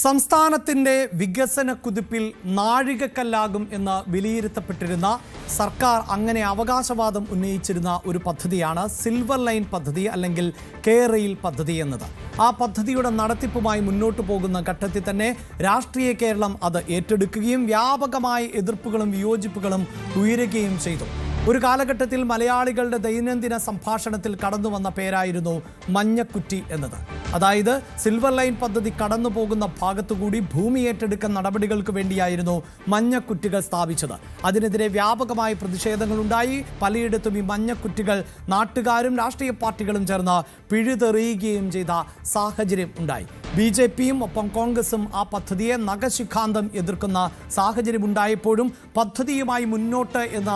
സംസ്ഥാനത്തിന്റെ വികസന കുതിപ്പിൽ നാഴികക്കല്ലാകും എന്ന് വിലയിരുത്തപ്പെട്ടിരുന്ന സർക്കാർ അങ്ങനെ അവകാശവാദം ഉന്നയിച്ചിരുന്ന ഒരു പദ്ധതിയാണ് സിൽവർ ലൈൻ പദ്ധതി അല്ലെങ്കിൽ കെ റെയിൽ പദ്ധതി എന്നത്. ആ പദ്ധതിയുടെ നടത്തിപ്പുമായി മുന്നോട്ടു പോകുന്ന ഘട്ടത്തിൽ തന്നെ രാഷ്ട്രീയ കേരളം അത് ഏറ്റെടുക്കുകയും വ്യാപകമായ എതിർപ്പുകളും വിയോജിപ്പുകളും ഉയരുകയും ചെയ്തു. ഒരു കാലഘട്ടത്തിൽ മലയാളികളുടെ ദൈനംദിന സംഭാഷണത്തിൽ കടന്നു വന്ന പേരായിരുന്നു മഞ്ഞക്കുറ്റി എന്നത്. അതായത് സിൽവർ ലൈൻ പദ്ധതി കടന്നു പോകുന്ന ഭാഗത്തുകൂടി ഭൂമി ഏറ്റെടുക്കൽ നടപടികൾക്ക് വേണ്ടിയായിരുന്നു മഞ്ഞക്കുറ്റികൾ സ്ഥാപിച്ചത്. അതിനെതിരെ വ്യാപകമായ പ്രതിഷേധങ്ങളുണ്ടായി. പലയിടത്തും ഈ മഞ്ഞക്കുറ്റികൾ നാട്ടുകാരും രാഷ്ട്രീയ പാർട്ടികളും ചേർന്ന് പിഴുതെറിയുകയും ചെയ്ത സാഹചര്യം ഉണ്ടായി. BJPയും ഒപ്പം കോൺഗ്രസും ആ പദ്ധതിയെ നഖശിഖാന്തം എതിർക്കുന്ന സാഹചര്യം ഉണ്ടായപ്പോഴും പദ്ധതിയുമായി മുന്നോട്ട് എന്ന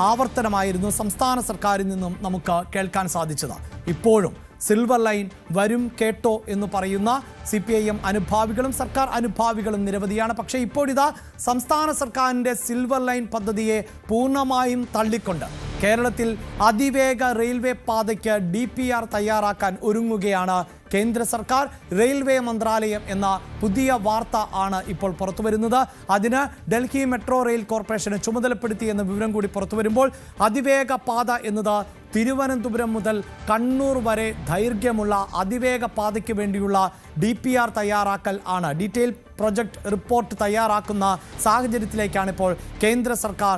ആവർത്തനമായിരുന്നു സംസ്ഥാന സർക്കാരിൽ നിന്നും നമുക്ക് കേൾക്കാൻ സാധിച്ചത്. ഇപ്പോഴും സിൽവർ ലൈൻ വരും കേട്ടോ എന്ന് പറയുന്ന CPIM അനുഭാവികളും സർക്കാർ അനുഭാവികളും നിരവധിയാണ്. പക്ഷേ ഇപ്പോഴിതാ സംസ്ഥാന സർക്കാരിൻ്റെ സിൽവർ ലൈൻ പദ്ധതിയെ പൂർണ്ണമായും തള്ളിക്കൊണ്ട് കേരളത്തിൽ അതിവേഗ റെയിൽവേ പാതയ്ക്ക് DPR തയ്യാറാക്കാൻ ഒരുങ്ങുകയാണ് കേന്ദ്ര സർക്കാർ. റെയിൽവേ മന്ത്രാലയം എന്ന പുതിയ വാർത്ത ആണ് ഇപ്പോൾ പുറത്തുവരുന്നത്. അതിന് ഡൽഹി മെട്രോ റെയിൽ കോർപ്പറേഷനെ ചുമതലപ്പെടുത്തി എന്ന വിവരം കൂടി പുറത്തു വരുമ്പോൾ അതിവേഗ പാത എന്നത് തിരുവനന്തപുരം മുതൽ കണ്ണൂർ വരെ ദൈർഘ്യമുള്ള അതിവേഗ പാതയ്ക്ക് വേണ്ടിയുള്ള DPR തയ്യാറാക്കൽ ആണ്. ഡീറ്റെയിൽ പ്രൊജക്ട് റിപ്പോർട്ട് തയ്യാറാക്കുന്ന സാഹചര്യത്തിലേക്കാണ് ഇപ്പോൾ കേന്ദ്ര സർക്കാർ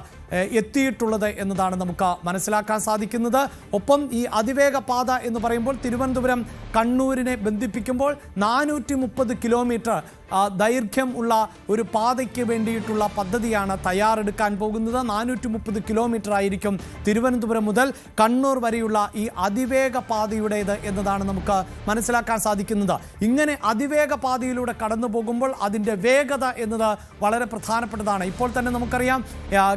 എത്തിയിട്ടുള്ളത് എന്നതാണ് നമുക്ക് മനസ്സിലാക്കാൻ സാധിക്കുന്നത്. ഒപ്പം ഈ അതിവേഗ പാത എന്ന് പറയുമ്പോൾ തിരുവനന്തപുരം കണ്ണൂരിനെ ബന്ധിപ്പിക്കുമ്പോൾ 430 കിലോമീറ്റർ ദൈർഘ്യം ഉള്ള ഒരു പാതയ്ക്ക് വേണ്ടിയിട്ടുള്ള പദ്ധതിയാണ് തയ്യാറെടുക്കാൻ പോകുന്നത്. 430 കിലോമീറ്റർ ആയിരിക്കും തിരുവനന്തപുരം മുതൽ കണ്ണൂർ വരെയുള്ള ഈ അതിവേഗ പാതയുടേത് എന്നതാണ് നമുക്ക് മനസ്സിലാക്കാൻ സാധിക്കുന്നത്. ഇങ്ങനെ അതിവേഗ പാതയിലൂടെ കടന്നു പോകുമ്പോൾ അതിൻ്റെ വേഗത എന്നത് വളരെ പ്രധാനപ്പെട്ടതാണ്. ഇപ്പോൾ തന്നെ നമുക്കറിയാം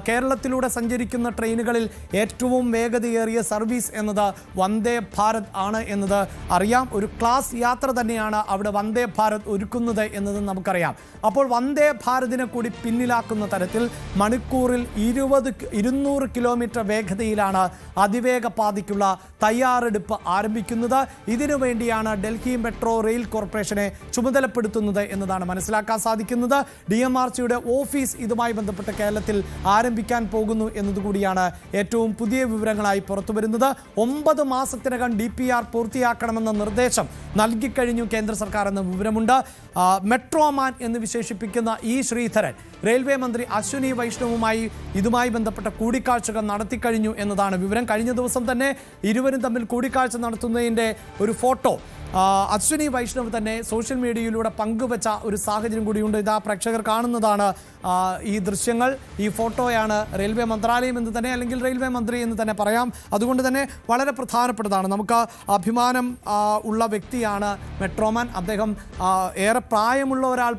കേരളത്തിലൂടെ സഞ്ചരിക്കുന്ന ട്രെയിനുകളിൽ ഏറ്റവും വേഗതയേറിയ സർവീസ് എന്നത് വന്ദേ ഭാരത് ആണ് എന്നത് അറിയാം. ഒരു ക്ലാസ് യാത്ര തന്നെയാണ് അവിടെ വന്ദേ ഭാരത് ഒരുക്കുന്നത് എന്നത് നമുക്കറിയാം. അപ്പോൾ വന്ദേ ഭാരതിനെ കൂടി പിന്നിലാക്കുന്ന തരത്തിൽ മണിക്കൂറിൽ 200 കിലോമീറ്റർ വേഗതയിലാണ് അതിവേഗ പാതയ്ക്കുള്ള തയ്യാറെടുപ്പ് ആരംഭിക്കുന്നത്. ഇതിനു വേണ്ടിയാണ് ഡൽഹി മെട്രോ റെയിൽ കോർപ്പറേഷനെ ചുമതലപ്പെടുത്തുന്നത് എന്നതാണ് മനസ്സിലാക്കാൻ സാധിക്കുന്നത്. DMRCയുടെ ഓഫീസ് ഇതുമായി ബന്ധപ്പെട്ട് കേരളത്തിൽ ആരംഭിക്കാൻ പോകുന്നു എന്നതുകൂടിയാണ് ഏറ്റവും പുതിയ വിവരങ്ങളായി പുറത്തു വരുന്നത്. 9 മാസത്തിനകം DPR പൂർത്തിയാക്കണമെന്ന നിർദ്ദേശം നൽകിക്കഴിഞ്ഞു കേന്ദ്ര സർക്കാർ എന്ന വിവരമുണ്ട്. മെട്രോമാൻ എന്ന് വിശേഷിപ്പിക്കുന്ന E. ശ്രീധരൻ റെയിൽവേ മന്ത്രി അശ്വിനി വൈഷ്ണവുമായി ഇതുമായി ബന്ധപ്പെട്ട കൂടിക്കാഴ്ചകൾ നടത്തിക്കഴിഞ്ഞു എന്നതാണ് വിവരം. കഴിഞ്ഞ ദിവസം തന്നെ ഇരുവരും തമ്മിൽ കൂടിക്കാഴ്ച നടത്തുന്നതിൻ്റെ ഒരു ഫോട്ടോ അശ്വിനി വൈഷ്ണവ് തന്നെ സോഷ്യൽ മീഡിയയിലൂടെ പങ്കുവച്ച ഒരു സാഹചര്യം കൂടിയുണ്ട്. ഇതാ പ്രേക്ഷകർ കാണുന്നതാണ് ഈ ദൃശ്യങ്ങൾ. ഈ ഫോട്ടോയാണ് റെയിൽവേ മന്ത്രാലയം എന്ന് തന്നെ അല്ലെങ്കിൽ റെയിൽവേ മന്ത്രി എന്ന് തന്നെ പറയാം. അതുകൊണ്ട് തന്നെ വളരെ പ്രധാനപ്പെട്ടതാണ്. നമുക്ക് അഭിമാനം ഉള്ള വ്യക്തിയാണ് മെട്രോമാൻ. അദ്ദേഹം ഏറെ പ്രായമുള്ള ഒരാൾ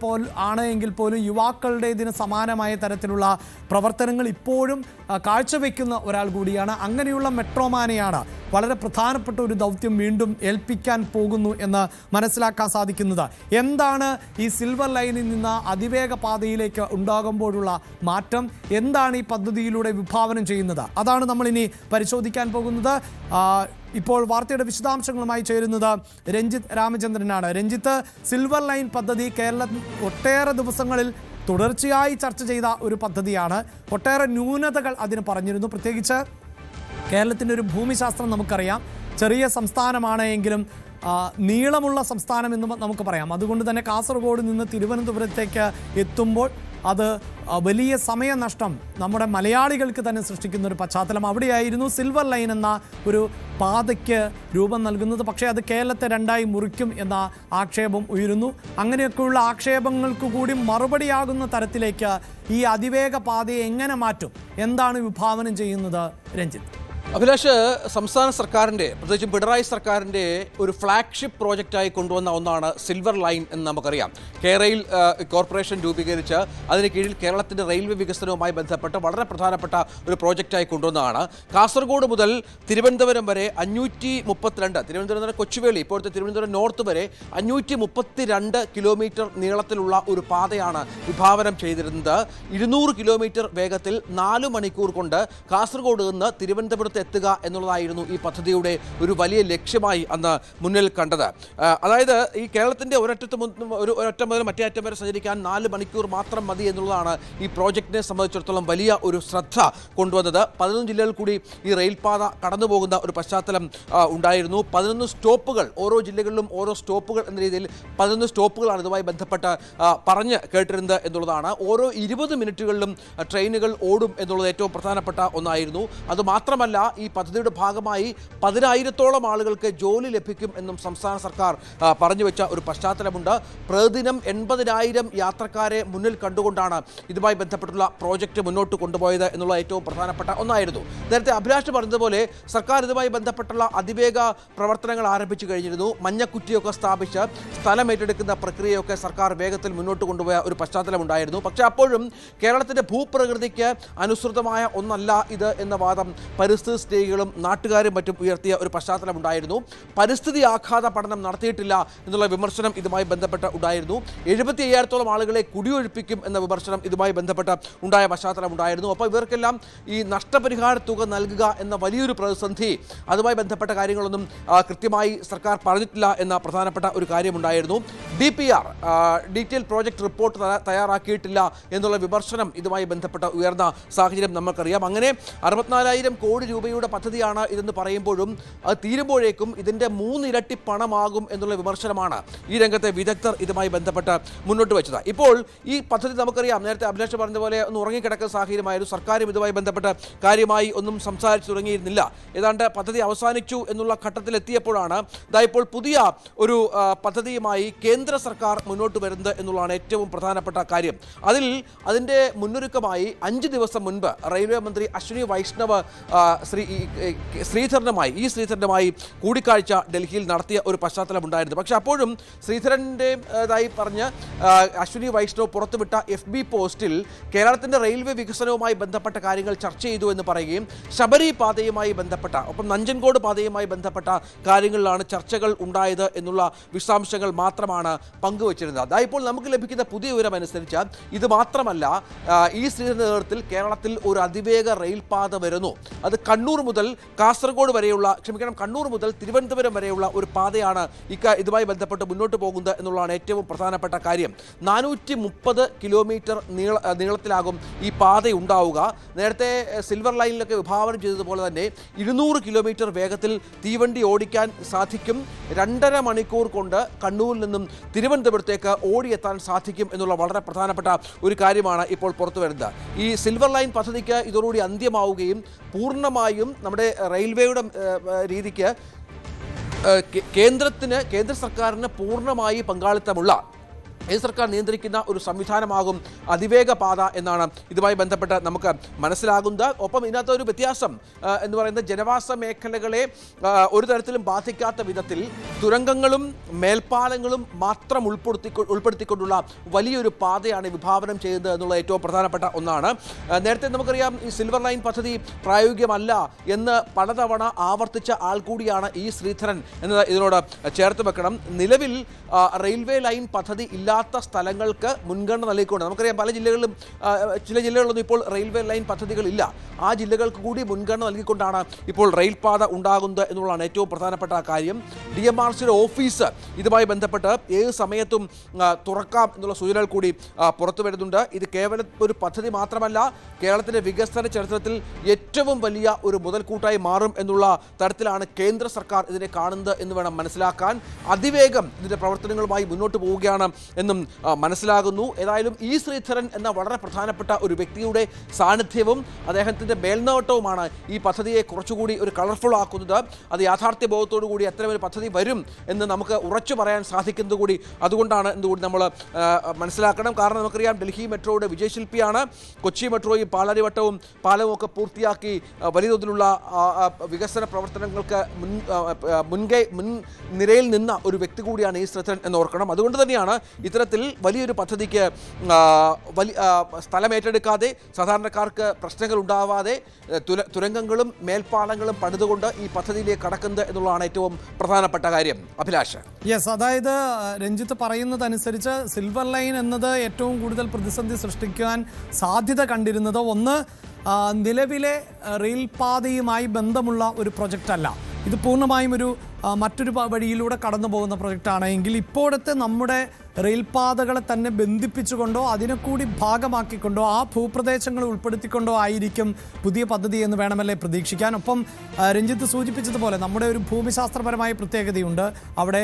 ആണ് എങ്കിൽ പോലും യുവാക്കളുടെ ഇതിന് സമാനമായ തരത്തിലുള്ള പ്രവർത്തനങ്ങൾ ഇപ്പോഴും കാഴ്ചവെക്കുന്ന ഒരാൾ കൂടിയാണ്. അങ്ങനെയുള്ള മെട്രോമാനെയാണ് വളരെ പ്രധാനപ്പെട്ട ഒരു ദൗത്യം വീണ്ടും ഏൽപ്പിക്കാൻ പോകുന്നു എന്ന് മനസ്സിലാക്കാൻ സാധിക്കുന്നത്. എന്താണ് ഈ സിൽവർ ലൈനിൽ നിന്ന് അതിവേഗ പാതയിലേക്ക് ഉണ്ടാകുമ്പോഴുള്ള മാറ്റം, എന്താണ് ഈ പദ്ധതിയിലൂടെ വിഭാവനം ചെയ്യുന്നത്, അതാണ് നമ്മളിനി പരിശോധിക്കാൻ പോകുന്നത്. ഇപ്പോൾ വാർത്തയുടെ വിശദാംശങ്ങളുമായി ചേരുന്നത് രഞ്ജിത്ത് രാമചന്ദ്രനാണ്. രഞ്ജിത്ത്, സിൽവർ ലൈൻ പദ്ധതി കേരളത്തിൽ ഒട്ടേറെ ദിവസങ്ങളിൽ തുടർച്ചയായി ചർച്ച ചെയ്ത ഒരു പദ്ധതിയാണ്. ഒട്ടേറെ ന്യൂനതകൾ അതിന് പറഞ്ഞിരുന്നു. പ്രത്യേകിച്ച് കേരളത്തിൻ്റെ ഒരു ഭൂമിശാസ്ത്രം നമുക്കറിയാം. ചെറിയ സംസ്ഥാനമാണ് എങ്കിലും നീളമുള്ള സംസ്ഥാനം എന്ന് നമുക്ക് പറയാം. അതുകൊണ്ട് തന്നെ കാസർഗോഡ് നിന്ന് തിരുവനന്തപുരത്തേക്ക് എത്തുമ്പോൾ അത് വലിയ സമയനഷ്ടം നമ്മുടെ മലയാളികൾക്ക് തന്നെ സൃഷ്ടിക്കുന്ന ഒരു പശ്ചാത്തലം. അവിടെയായിരുന്നു സിൽവർ ലൈൻ എന്ന ഒരു പാതയ്ക്ക് രൂപം നൽകുന്നത്. പക്ഷേ അത് കേരളത്തെ രണ്ടായി മുറിക്കും എന്ന ആക്ഷേപം ഉയരുന്നു. അങ്ങനെയൊക്കെയുള്ള ആക്ഷേപങ്ങൾക്ക് കൂടി മറുപടിയാകുന്ന തരത്തിലേക്ക് ഈ അതിവേഗ പാതയെ എങ്ങനെ മാറ്റും, എന്താണ് വിഭാവനം ചെയ്യുന്നത് രഞ്ജിത്ത്? അഭിലാഷ്, സംസ്ഥാന സർക്കാരിൻ്റെ പ്രത്യേകിച്ചും പിണറായി സർക്കാരിൻ്റെ ഒരു ഫ്ലാഗ്ഷിപ്പ് പ്രോജക്റ്റായി കൊണ്ടുവന്ന ഒന്നാണ് സിൽവർ ലൈൻ എന്ന് നമുക്കറിയാം. റെയിൽ കോർപ്പറേഷൻ രൂപീകരിച്ച് അതിന് കീഴിൽ കേരളത്തിൻ്റെ റെയിൽവേ വികസനവുമായി ബന്ധപ്പെട്ട് വളരെ പ്രധാനപ്പെട്ട ഒരു പ്രോജക്റ്റായി കൊണ്ടുവന്നതാണ്. കാസർഗോഡ് മുതൽ തിരുവനന്തപുരം വരെ 532, തിരുവനന്തപുരം കൊച്ചുവേളി ഇപ്പോഴത്തെ തിരുവനന്തപുരം നോർത്ത് വരെ 532 കിലോമീറ്റർ നീളത്തിലുള്ള ഒരു പാതയാണ് വിഭാവനം ചെയ്തിരുന്നത്. 200 കിലോമീറ്റർ വേഗത്തിൽ 4 മണിക്കൂർ കൊണ്ട് കാസർഗോഡ് നിന്ന് തിരുവനന്തപുരത്ത് തിരുവനന്തപുരത്ത് എത്തുക എന്നുള്ളതായിരുന്നു ഈ പദ്ധതിയുടെ ഒരു വലിയ ലക്ഷ്യമായി അന്ന് മുന്നിൽ കണ്ടത്. അതായത് ഈ കേരളത്തിൻ്റെ ഒരൊറ്റ മുതൽ മറ്റേ അറ്റം വരെ സഞ്ചരിക്കാൻ 4 മണിക്കൂർ മാത്രം മതി എന്നുള്ളതാണ് ഈ പ്രോജക്റ്റിനെ സംബന്ധിച്ചിടത്തോളം വലിയ ഒരു ശ്രദ്ധ കൊണ്ടുവന്നത്. 11 ജില്ലകളിൽ കൂടി ഈ റെയിൽപാത കടന്നു പോകുന്ന ഒരു പശ്ചാത്തലം ഉണ്ടായിരുന്നു. 11 സ്റ്റോപ്പുകൾ, ഓരോ ജില്ലകളിലും ഓരോ സ്റ്റോപ്പുകൾ എന്ന രീതിയിൽ 11 സ്റ്റോപ്പുകളാണ് ഇതുമായി ബന്ധപ്പെട്ട് പറഞ്ഞ് കേട്ടിരുന്നത് എന്നുള്ളതാണ്. ഓരോ 20 മിനിറ്റുകളിലും ട്രെയിനുകൾ ഓടും എന്നുള്ളത് ഏറ്റവും പ്രധാനപ്പെട്ട ഒന്നായിരുന്നു. അതുമാത്രമല്ല, ഈ പദ്ധതിയുടെ ഭാഗമായി 10,000-ഓളം ആളുകൾക്ക് ജോലി ലഭിക്കും എന്നും സംസ്ഥാന സർക്കാർ പറഞ്ഞു വെച്ച ഒരു പശ്ചാത്തലമുണ്ട്. പ്രതിദിനം 80,000 യാത്രക്കാരെ മുന്നിൽ കണ്ടുകൊണ്ടാണ് ഇതുമായി ബന്ധപ്പെട്ടുള്ള പ്രോജക്റ്റ് മുന്നോട്ട് കൊണ്ടുപോയത് എന്നുള്ള ഏറ്റവും പ്രധാനപ്പെട്ട ഒന്നായിരുന്നു. നേരത്തെ അഭിലാഷ് പറഞ്ഞതുപോലെ സർക്കാർ ഇതുമായി ബന്ധപ്പെട്ടുള്ള അതിവേഗ പ്രവർത്തനങ്ങൾ ആരംഭിച്ചു കഴിഞ്ഞിരുന്നു. മഞ്ഞക്കുറ്റിയൊക്കെ സ്ഥാപിച്ച് സ്ഥലം ഏറ്റെടുക്കുന്ന പ്രക്രിയയൊക്കെ സർക്കാർ വേഗത്തിൽ മുന്നോട്ട് കൊണ്ടുപോയ ഒരു പശ്ചാത്തലമുണ്ടായിരുന്നു. പക്ഷേ അപ്പോഴും കേരളത്തിൻ്റെ ഭൂപ്രകൃതിക്ക് അനുസൃതമായ ഒന്നല്ല ഇത് എന്ന വാദം പരിസ്ഥിതി സ്നേഹികളും നാട്ടുകാരും മറ്റും ഉയർത്തിയ ഒരു പശ്ചാത്തലമുണ്ടായിരുന്നു. പരിസ്ഥിതി ആഘാത പഠനം നടത്തിയിട്ടില്ല എന്നുള്ള വിമർശനം ഇതുമായി ബന്ധപ്പെട്ട് ഉണ്ടായിരുന്നു. 75,000-ഓളം ആളുകളെ കുടിയൊഴിപ്പിക്കും എന്ന വിമർശനം ഇതുമായി ബന്ധപ്പെട്ട് ഉണ്ടായ പശ്ചാത്തലം ഉണ്ടായിരുന്നു. അപ്പോൾ ഇവർക്കെല്ലാം ഈ നഷ്ടപരിഹാര തുക നൽകുക എന്ന വലിയൊരു പ്രതിസന്ധി, അതുമായി ബന്ധപ്പെട്ട കാര്യങ്ങളൊന്നും കൃത്യമായി സർക്കാർ പറഞ്ഞിട്ടില്ല എന്ന പ്രധാനപ്പെട്ട ഒരു കാര്യമുണ്ടായിരുന്നു. DPR ഡീറ്റെയിൽ പ്രോജക്റ്റ് റിപ്പോർട്ട് തയ്യാറാക്കിയിട്ടില്ല എന്നുള്ള വിമർശനം ഇതുമായി ബന്ധപ്പെട്ട ഉയർന്ന സാഹചര്യം നമുക്കറിയാം. അങ്ങനെ 64,000 കോടി രൂപയുടെ പദ്ധതിയാണ് ഇതെന്ന് പറയുമ്പോഴും അത് തീരുമ്പോഴേക്കും ഇതിൻ്റെ 3 ഇരട്ടി പണമാകും എന്നുള്ള വിമർശനമാണ് ഈ രംഗത്തെ വിദഗ്ധർ ഇതുമായി ബന്ധപ്പെട്ട് മുന്നോട്ട് വെച്ചത്. ഇപ്പോൾ ഈ പദ്ധതി നമുക്കറിയാം, നേരത്തെ അഭിലാഷ് പറഞ്ഞതുപോലെ ഒന്ന് ഉറങ്ങിക്കിടക്കുന്ന സാഹചര്യമായിരുന്നു. സർക്കാരും ഇതുമായി ബന്ധപ്പെട്ട് കാര്യമായി ഒന്നും സംസാരിച്ചു തുടങ്ങിയിരുന്നില്ല. ഏതാണ്ട് പദ്ധതി അവസാനിച്ചു എന്നുള്ള ഘട്ടത്തിലെത്തിയപ്പോഴാണ് ഇപ്പോൾ പുതിയ ഒരു പദ്ധതിയുമായി കേന്ദ്ര സർക്കാർ മുന്നോട്ട് വരുന്നത് എന്നുള്ളതാണ് ഏറ്റവും പ്രധാനപ്പെട്ട കാര്യം. അതിൻ്റെ മുന്നൊരുക്കമായി 5 ദിവസം മുൻപ് റെയിൽവേ മന്ത്രി അശ്വിനി വൈഷ്ണവ് ശ്രീധരനുമായി കൂടിക്കാഴ്ച ഡൽഹിയിൽ നടത്തിയ ഒരു പശ്ചാത്തലം ഉണ്ടായിരുന്നു. പക്ഷേ അപ്പോഴും ശ്രീധരൻ്റെതായി പറഞ്ഞ് അശ്വിനി വൈഷ്ണവ് പുറത്തുവിട്ട FB പോസ്റ്റിൽ കേരളത്തിൻ്റെ റെയിൽവേ വികസനവുമായി ബന്ധപ്പെട്ട കാര്യങ്ങൾ ചർച്ച ചെയ്തു എന്ന് പറയുകയും ശബരി പാതയുമായി ബന്ധപ്പെട്ട, ഒപ്പം നഞ്ചൻകോട് പാതയുമായി ബന്ധപ്പെട്ട കാര്യങ്ങളിലാണ് ചർച്ചകൾ ഉണ്ടായത് എന്നുള്ള വിശദാംശങ്ങൾ മാത്രമാണ് പങ്കുവച്ചിരുന്നത്. അതായപ്പോൾ നമുക്ക് ലഭിക്കുന്ന പുതിയ വിവരം അനുസരിച്ച് ഇത് മാത്രമല്ല, ഈ ശ്രീധരൻ്റെ നേതൃത്വത്തിൽ കേരളത്തിൽ ഒരു അതിവേഗ റെയിൽ പാത വരുന്നു. അത് കണ്ണൂർ മുതൽ തിരുവനന്തപുരം വരെയുള്ള ഒരു പാതയാണ് ഇതുമായി ബന്ധപ്പെട്ട് മുന്നോട്ട് പോകുന്നത് എന്നുള്ളതാണ് ഏറ്റവും പ്രധാനപ്പെട്ട കാര്യം. 430 കിലോമീറ്റർ നീളത്തിലാകും ഈ പാത ഉണ്ടാവുക. നേരത്തെ സിൽവർ ലൈനിലൊക്കെ വിഭാവനം ചെയ്തതുപോലെ തന്നെ 200 കിലോമീറ്റർ വേഗത്തിൽ തീവണ്ടി ഓടിക്കാൻ സാധിക്കും. 2.5 മണിക്കൂർ കൊണ്ട് കണ്ണൂരിൽ നിന്നും തിരുവനന്തപുരത്തേക്ക് ഓടിയെത്താൻ സാധിക്കും എന്നുള്ള വളരെ പ്രധാനപ്പെട്ട ഒരു കാര്യമാണ് ഇപ്പോൾ പുറത്തു വരുന്നത്. ഈ സിൽവർ ലൈൻ പദ്ധതിക്ക് ഇതോടുകൂടി അന്ത്യമാവുകയും പൂർണ്ണമായും നമ്മുടെ റെയിൽവേയുടെ രീതിക്ക് കേന്ദ്ര സർക്കാരിന് പൂർണ്ണമായി പങ്കാളിത്തമുള്ള സർക്കാർ നിയന്ത്രിക്കുന്ന ഒരു സംവിധാനമാകും അതിവേഗ പാത എന്നാണ് ഇതുമായി ബന്ധപ്പെട്ട് നമുക്ക് മനസ്സിലാകുന്നത്. ഒപ്പം ഇതിനകത്ത് ഒരു വ്യത്യാസം എന്ന് പറയുന്നത് ജനവാസ മേഖലകളെ ഒരു തരത്തിലും ബാധിക്കാത്ത വിധത്തിൽ തുരങ്കങ്ങളും മേൽപ്പാലങ്ങളും മാത്രം ഉൾപ്പെടുത്തിക്കൊണ്ടുള്ള വലിയൊരു പാതയാണ് വിഭാവനം ചെയ്യുന്നത് എന്നുള്ള ഏറ്റവും പ്രധാനപ്പെട്ട ഒന്നാണ്. നേരത്തെ നമുക്കറിയാം, ഈ സിൽവർ ലൈൻ പദ്ധതി പ്രായോഗികമല്ല എന്ന് പലതവണ ആവർത്തിച്ച ആൾ കൂടിയാണ് ഈ ശ്രീധരൻ എന്നത് ഇതിനോട് ചേർത്ത് വെക്കണം. നിലവിൽ റെയിൽവേ ലൈൻ പദ്ധതി ഇല്ലാത്ത സ്ഥലങ്ങൾക്ക് മുൻഗണന നൽകിക്കൊണ്ട്, നമുക്കറിയാം പല ജില്ലകളിലും ചില ജില്ലകളിലൊന്നും ഇപ്പോൾ റെയിൽവേ ലൈൻ പദ്ധതികളില്ല. ആ ജില്ലകൾക്ക് കൂടി മുൻഗണന നൽകിക്കൊണ്ടാണ് ഇപ്പോൾ റെയിൽപാത ഉണ്ടാകുന്നത് എന്നുള്ളതാണ് ഏറ്റവും പ്രധാനപ്പെട്ട കാര്യം. DMRCയുടെ ഓഫീസ് ഇതുമായി ബന്ധപ്പെട്ട് ഏത് സമയത്തും തുറക്കാം എന്നുള്ള സൂചനകൾ കൂടി പുറത്തു വരുന്നുണ്ട്. ഇത് കേവലം ഒരു പദ്ധതി മാത്രമല്ല, കേരളത്തിൻ്റെ വികസന ചരിത്രത്തിൽ ഏറ്റവും വലിയ ഒരു മുതൽക്കൂട്ടായി മാറും എന്നുള്ള തരത്തിലാണ് കേന്ദ്ര സർക്കാർ ഇതിനെ കാണുന്നത് എന്ന് വേണം മനസ്സിലാക്കാൻ. അതിവേഗം ഇതിൻ്റെ പ്രവർത്തനങ്ങളുമായി മുന്നോട്ട് പോവുകയാണ് എന്നും മനസ്സിലാകുന്നു. ഏതായാലും ഈ ശ്രീധരൻ എന്ന വളരെ പ്രധാനപ്പെട്ട ഒരു വ്യക്തിയുടെ സാന്നിധ്യവും അദ്ദേഹത്തിൻ്റെ മേൽനോട്ടവുമാണ് ഈ പദ്ധതിയെ കുറച്ചുകൂടി ഒരു കളർഫുൾ ആക്കുന്നത്. അത് യാഥാർത്ഥ്യ ബോധത്തോടു കൂടി അത്തരമൊരു പദ്ധതി വരും എന്ന് നമുക്ക് ഉറച്ചു പറയാൻ സാധിക്കുന്നത് കൂടി അതുകൊണ്ടാണ് എന്നുകൂടി നമ്മൾ മനസ്സിലാക്കണം. കാരണം നമുക്കറിയാം, ഡൽഹി മെട്രോയുടെ വിജയശില്പിയാണ്. കൊച്ചി മെട്രോയും പാലാരിവട്ടവും പാലവും ഒക്കെ പൂർത്തിയാക്കി വലിയ തോതിലുള്ള വികസന പ്രവർത്തനങ്ങൾക്ക് മുൻനിരയിൽ നിന്ന ഒരു വ്യക്തി കൂടിയാണ് ഈ ശ്രീധരൻ എന്ന് ഓർക്കണം. അതുകൊണ്ട് തന്നെയാണ് ഇത്തരത്തിൽ വലിയൊരു പദ്ധതിക്ക് സ്ഥലമേറ്റെടുക്കാതെ സാധാരണക്കാർക്ക് പ്രശ്നങ്ങൾ ഉണ്ടാവാതെ തുരങ്കങ്ങളും മേൽപ്പാലങ്ങളും പണിതുകൊണ്ട് ഈ പദ്ധതിയിലേക്ക് കടക്കുന്നത് എന്നുള്ളതാണ് ഏറ്റവും പ്രധാനപ്പെട്ട കാര്യം. അഭിലാഷ്. യെസ്, അതായത് രഞ്ജിത്ത് പറയുന്നതനുസരിച്ച് സിൽവർ ലൈൻ എന്നത് ഏറ്റവും കൂടുതൽ പ്രതിസന്ധി സൃഷ്ടിക്കാൻ സാധ്യത കണ്ടിരുന്നത് ഒന്ന് നിലവിലെ റെയിൽപാതയുമായി ബന്ധമുള്ള ഒരു പ്രൊജക്റ്റ് അല്ല. ഇത് പൂർണ്ണമായും മറ്റൊരു വഴിയിലൂടെ കടന്നു പോകുന്ന പ്രൊജക്റ്റാണ് എങ്കിൽ ഇപ്പോഴത്തെ നമ്മുടെ റെയിൽപാതകളെ തന്നെ ബന്ധിപ്പിച്ചുകൊണ്ടോ അതിനെ കൂടി ഭാഗമാക്കിക്കൊണ്ടോ ആ ഭൂപ്രദേശങ്ങൾ ഉൾപ്പെടുത്തിക്കൊണ്ടോ ആയിരിക്കും പുതിയ പദ്ധതി എന്ന് വേണമല്ലേ പ്രതീക്ഷിക്കാൻ. ഒപ്പം രഞ്ജിത്ത് സൂചിപ്പിച്ചതുപോലെ നമ്മുടെ ഒരു ഭൂമിശാസ്ത്രപരമായ പ്രത്യേകതയുണ്ട്. അവിടെ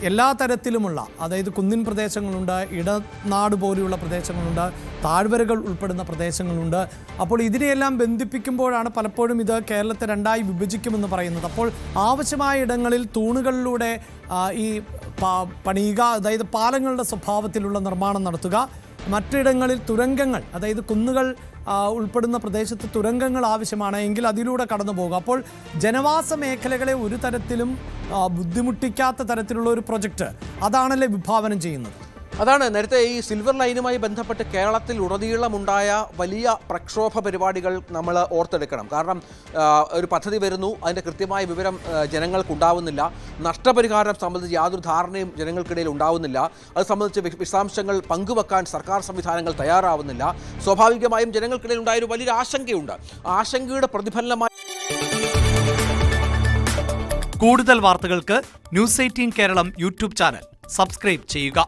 എല്ലാ തരത്തിലുമുള്ള, അതായത് കുന്നിൻ പ്രദേശങ്ങളുണ്ട്, ഇടനാട് പോലെയുള്ള പ്രദേശങ്ങളുണ്ട്, താഴ്വരകൾ ഉൾപ്പെടുന്ന പ്രദേശങ്ങളുണ്ട്. അപ്പോൾ ഇതിനെയെല്ലാം ബന്ധിപ്പിക്കുമ്പോഴാണ് പലപ്പോഴും ഇത് കേരളത്തെ രണ്ടായി വിഭജിക്കുമെന്ന് പറയുന്നത്. അപ്പോൾ ആവശ്യമായ ഇടങ്ങളിൽ തൂണുകളിലൂടെ ഈ പണിയുക, അതായത് പാലങ്ങളുടെ സ്വഭാവത്തിലുള്ള നിർമ്മാണം നടത്തുക, മറ്റിടങ്ങളിൽ തുരങ്കങ്ങൾ, അതായത് കുന്നുകൾ ഉൾപ്പെടുന്ന പ്രദേശത്ത് തുരങ്കങ്ങൾ ആവശ്യമാണ് എങ്കിൽ അതിലൂടെ കടന്നു പോകുക. അപ്പോൾ ജനവാസ മേഖലകളെ ഒരു തരത്തിലും ബുദ്ധിമുട്ടിക്കാത്ത തരത്തിലുള്ള ഒരു പ്രൊജക്റ്റ് അതാണല്ലേ വിഭാവനം ചെയ്യുന്നത്. അതാണ് നേരത്തെ ഈ സിൽവർ ലൈനുമായി ബന്ധപ്പെട്ട് കേരളത്തിൽ ഉടനീളമുണ്ടായ വലിയ പ്രക്ഷോഭ പരിപാടികൾ നമ്മൾ ഓർത്തെടുക്കണം. കാരണം ഒരു പദ്ധതി വരുന്നു, അതിൻ്റെ കൃത്യമായ വിവരം ജനങ്ങൾക്കുണ്ടാവുന്നില്ല, നഷ്ടപരിഹാരം സംബന്ധിച്ച് യാതൊരു ധാരണയും ജനങ്ങൾക്കിടയിൽ ഉണ്ടാവുന്നില്ല, അത് സംബന്ധിച്ച് വിശദാംശങ്ങൾ പങ്കുവെക്കാൻ സർക്കാർ സംവിധാനങ്ങൾ തയ്യാറാവുന്നില്ല. സ്വാഭാവികമായും ജനങ്ങൾക്കിടയിൽ ഉണ്ടായൊരു വലിയൊരു ആശങ്കയുണ്ട്. ആശങ്കയുടെ പ്രതിഫലനമായി കൂടുതൽ വാർത്തകൾക്ക് news 18 Keralam YouTube channel subscribe ചെയ്യുക.